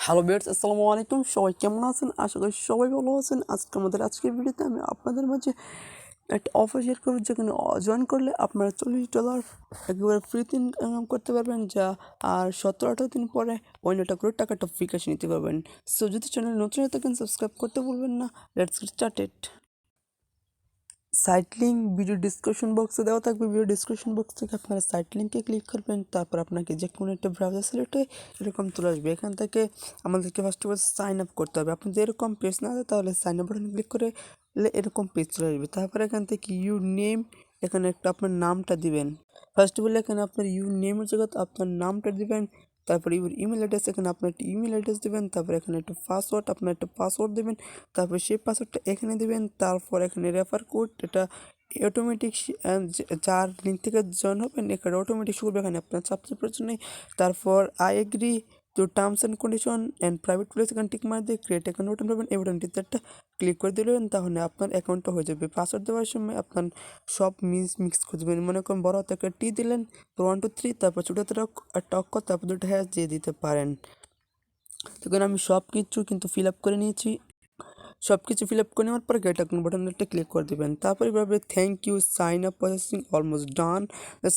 Hello viewers, আসসালামু আলাইকুম। সবাই কেমন আছেন? আশা করি সবাই ভালো আছেন। আজকের ভিডিওতে আমি আপনাদের মাঝে একটা অফার শেয়ার করব, যেখানে জয়েন করলে আপনারা $40 একেবারে ফ্রিতে ইনকাম করতে পারবেন, যা আর 17-18 দিন পরে অন্যটা করে টাকাটা বিকাশ নিতে পারবেন। সো যদি চ্যানেল নতুন হয়ে থাকেন, সাবস্ক্রাইব করতে ভুলবেন না। Let's get started. Site link video description বক্সে দেওয়া থাকবে। ভিডিও ডিসক্রিপশন বক্স থেকে আপনারা সাইট লিঙ্কে ক্লিক করবেন। তারপর আপনাকে যে কোনো একটা ব্রাউজার সিলেক্ট হয়ে এরকম চলে আসবে। এখান থেকে আমাদেরকে first of all sign up করতে হবে। আপনি যদি এরকম পেজ না হয় তাহলে সাইন আপ বাটনে ক্লিক করে এরকম পেজ চলে আসবে। তারপর এখান থেকে ইউ নেম, এখানে একটা আপনার নামটা দিবেন। ফার্স্ট অফ অল এখানে আপনার ইউ নেমের জায়গায় আপনার নামটা দিবেন। তারপরে ইউর ইমেল অ্যাড্রেস, এখানে আপনার একটা ইমেল অ্যাড্রেস দেবেন। তারপর এখানে একটা পাসওয়ার্ড, আপনার একটা পাসওয়ার্ড দেবেন। তারপর সেই পাসওয়ার্ডটা এখানে দেবেন। তারপর এখানে রেফার কোড, এটা অটোমেটিক যার লিঙ্ক থেকে জয়েন হবেন এখানে অটোমেটিক শুরু হবে, এখানে আপনার সাবস্ক্রাইব প্রয়োজন নেই। তারপর I agree to terms and condition and private place, এখানে টিক মার দিয়ে ক্রিয়েট অ্যাকাউন্ট বাটন পাবেন। এই বাটনটিতে একটা ক্লিক করে দিলেন, তাহলে আপনার অ্যাকাউন্টটা হয়ে যাবে। পাসওয়ার্ড দেওয়ার সময় আপনার সব মিক্স করে দেবেন। মনে করেন বড় হাতে একটা টি দিলেন, 1 2 3, তারপর ছোটো হাতে একটা অক্ষর, তারপর দুটো হ্যাশ দিয়ে দিতে পারেন। তখন আমি সব কিছু কিন্তু ফিল আপ করে নিয়েছি। সব কিছু ফিল আপ করে নেওয়ার পর গেট অ্যাকাউন্ট বাটনটা ক্লিক করে দেবেন। তারপর এভাবে thank you, sign up processing almost done.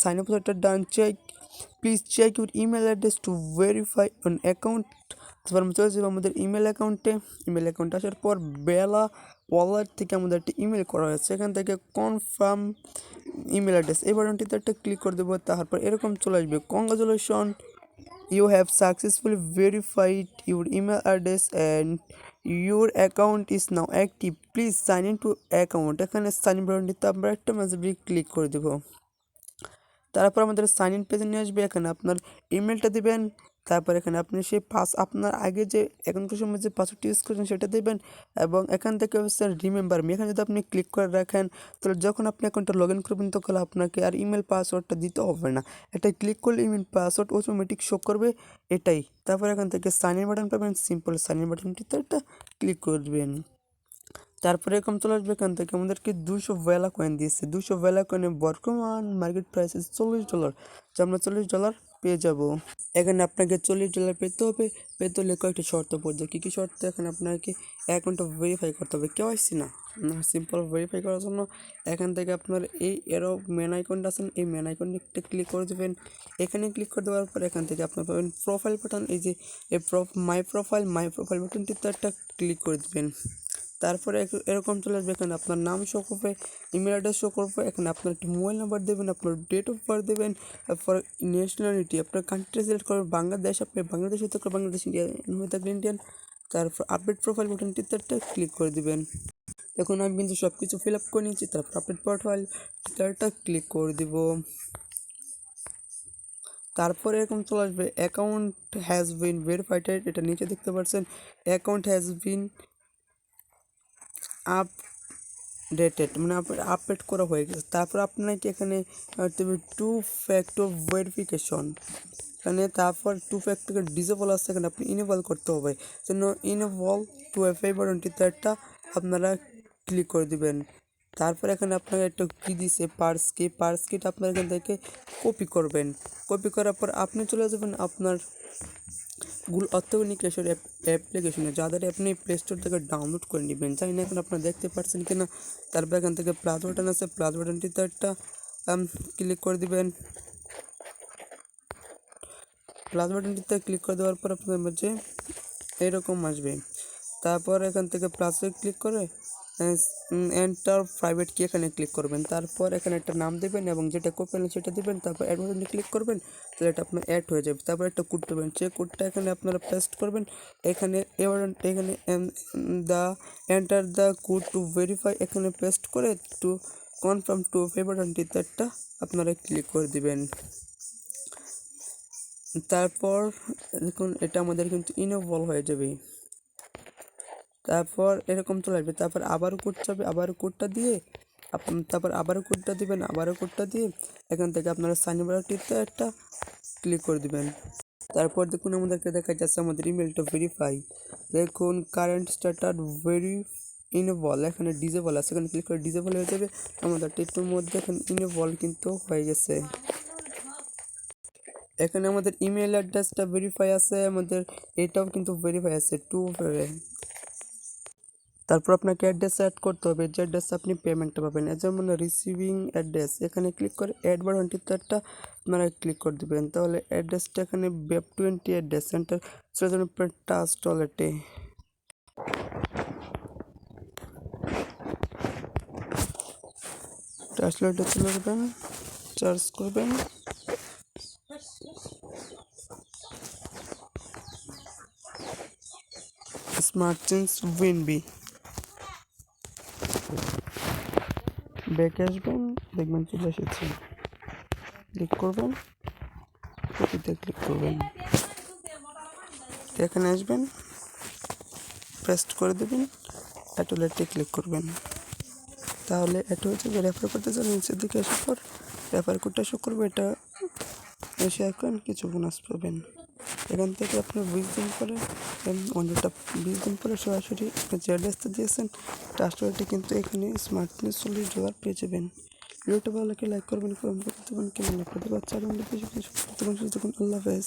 Sign up প্রসেসটা done, please check your email address to verify on account. তারপর আমি চলে যাবো আমাদের ইমেল অ্যাকাউন্টে। ইমেল অ্যাকাউন্টে আসার পর বেলা ওয়ালেট থেকে আমাদের একটা ইমেল করা হয়েছে, এখান থেকে কনফার্ম ইমেল অ্যাড্রেস এই বাটনটিতে একটা ক্লিক করে দেবো। তারপর এরকম চলে আসবে, congratulation, you have successfully verified your email address and your account is now active, please sign in to account। এখানে সাইন ইন বাটনটিতে আমরা একটা মেসেজ ক্লিক করে দেব। তারপর আমাদের সাইন ইন পেজে নিয়ে আসবে। এখানে আপনার ইমেলটা দিবেন। তারপর এখানে আপনি সেই আপনার আগে যে অ্যাকাউন্টের সময় যে পাসওয়ার্ডটি ইউজ করেছেন সেটা দেবেন, এবং এখান থেকে হচ্ছে রিমেম্বার মি, এখানে যদি আপনি ক্লিক করে রাখেন তাহলে যখন আপনি অ্যাকাউন্টটা লগ ইন করবেন তখন আপনাকে আর ইমেল পাসওয়ার্ডটা দিতে হবে না। এটা ক্লিক করলে ইমেল পাসওয়ার্ড অটোমেটিক শো করবে, এটাই। তারপর এখান থেকে সাইন ইন বাটন পাবেন, সিম্পল সাইন ইন বাটনটিতে একটা ক্লিক করবেন। তারপরে এরকম চলে আসবে, এখান থেকে আমাদেরকে 200 ভ্যালা কয়েন দিয়েছে। 200 ভ্যালা কয়েনের বর্তমান মার্কেট প্রাইস $40, যা আমরা $40 পেয়ে যাব। এখানে আপনাকে $40 পেতে হবে। পেতে হলে কয়েকটি শর্ত পড়ছে। কী কী শর্ত? এখানে আপনাকে অ্যাকাউন্টটা ভেরিফাই করতে হবে, কেওয়াইসি না, সিম্পল ভেরিফাই করার জন্য এখান থেকে আপনার এই এরো মেন আইকনটা আছেন, এই মেন আইকনটা ক্লিক করে দেবেন। এখানে ক্লিক করে দেওয়ার পর এখান থেকে আপনার পাবেন প্রোফাইল বাটন, এই যে মাই প্রোফাইল বাটনটিতে একটা ক্লিক করে দেবেন। তারপরে এরকম চলে আসবে, এখানে আপনার নাম শো করবে, ইমেল অ্যাড্রেস শো করবে, এখানে আপনার একটি মোবাইল নাম্বার দেবেন, আপনার ডেট অফ বার্থ দেবেন। তারপর ন্যাশনালিটি আপনার কান্ট্রি সিলেক্ট করবেন, বাংলাদেশ, আপনি বাংলাদেশ হতে থাকলে বাংলাদেশ, ইন্ডিয়ান হয়ে থাকলে ইন্ডিয়ান। তারপর আপডেট প্রোফাইল বাটনটিতে একটা ক্লিক করে দেবেন। দেখুন আমি কিন্তু সব কিছু ফিল আপ করে নিয়েছি। তারপর আপডেট প্রোফাইল একটা ক্লিক করে দিব। তারপরে এরকম চলে আসবে, অ্যাকাউন্ট হ্যাজ বিন ভেরিফাইড, এটা নিচে দেখতে পাচ্ছেন অ্যাকাউন্ট হ্যাজ বিন আপডেটেড, মানে আপডেট করা হয়ে গেছে। তারপর আপনাকে এখানে টু ফ্যাক্টর ভেরিফিকেশন, এখানে তারপর টু ফ্যাক্টর ডিসেবল আছে, এখানে আপনি ইনেবল করতে হবে। জন্য ইনেবল টু এফআই বাটনটিতে একটা আপনারা ক্লিক করে দিবেন। তারপর এখানে আপনারা একটা কি দিছে পার্সকিট আপনারা এখান থেকে কপি করবেন। কপি করার পর আপনি চলে যাবেন আপনার অত্যাধুনিক অ্যাপ্লিকেশনে, যাদের আপনি প্লে স্টোর থেকে ডাউনলোড করে নেবেন। জানি না এখন আপনারা দেখতে পাচ্ছেন কিনা। তারপর এখান থেকে প্লাস বাটন আছে, প্লাস বাটনটিতে একটা ক্লিক করে দিবেন। প্লাস বাটনটিতে ক্লিক করে দেওয়ার পর আপনার মাঝে এরকম আসবে। তারপর এখান থেকে প্লাসে ক্লিক করে এন্টার প্রাইভেট কি এখানে ক্লিক করবেন। তারপর এখানে একটা নাম দেবেন এবং যেটা করবেন সেটা দেবেন। তারপর অ্যাড বাটনে ক্লিক করবেন, তাহলে এটা আপনার অ্যাড হয়ে যাবে। তারপর একটা কোড দেবেন, সেই কোডটা এখানে আপনারা পেস্ট করবেন। এখানে এখানে enter the code to verify, এখানে পেস্ট করে টু কনফার্ম টু পে বাটনটিতে একটা আপনারা ক্লিক করে দিবেন। তারপর দেখুন এটা আমাদের কিন্তু ইনেবল হয়ে যাবে। তারপর এরকম চলে আসবে। তারপর আবারও কোড চাবে, আবারও কোডটা দিয়ে তারপর আবারও কোডটা দিবেন, আবারও কোডটা দিয়ে এখান থেকে আপনারা সাইন বাটনটিতে একটা ক্লিক করে দিবেন। তারপর দেখুন আমাদেরকে দেখা যাচ্ছে আমাদের ইমেলটা ভেরিফাই। দেখুন কারেন্ট স্ট্যাটাস ভেরি ইনেবল, এখানে ডিজেবল আছে, এখানে ক্লিক করে ডিজেবল হয়ে যাবে। আমাদের টেটুর মধ্যে এখন ইনেবল কিন্তু হয়ে গেছে। এখানে আমাদের ইমেল অ্যাড্রেসটা ভেরিফাই আছে, আমাদের এটাও কিন্তু ভেরিফাই আছে টু। তারপর আপনাকে অ্যাড্রেস অ্যাড করতে হবে, যে অ্যাড্রেসে আপনি পেমেন্টটা পাবেন। যেমন রিসিভিং অ্যাড্রেস, এখানে ক্লিক করে অ্যাড বাটনটিতে একটা আপনারা ক্লিক করে দেবেন। তাহলে অ্যাড্রেসটা এখানে বেব 20 অ্যাড্রেস সেন্টার চলে টাচ টয়লেটে। টাচ টয়লেটে চলে যাবেন, চার্জ করবেন, স্মার্ট চেঞ্জ উইনবি, ব্যাকে আসবেন, দেখবেন চলে এসেছে, ক্লিক করবেন, কপিতে ক্লিক করবেন, এখানে আসবেন, পেস্ট করে দেবেন, অ্যাটোলেটে ক্লিক করবেন। তাহলে এটা হচ্ছে যে রেফার করতে চান, নিচের দিকে আসার পর রেফার কোডটা শো করবে, এটা এসে এখন কিছু বোনাস পাবেন। এখান থেকে আপনার 20 দিন পরে অন্যটা 20 দিন পরে সরাসরি যে অ্যাড্রেসটা দিয়েছেন ট্রাস্টওয়ার্ডে কিন্তু এখানে স্মার্ট $40 পেয়ে যাবেন। ভিডিওটা ভালো লাগে লাইক করবেন, কমেন্ট করতে পারেন, কেমন লাগবে। আল্লাহ হাফেজ।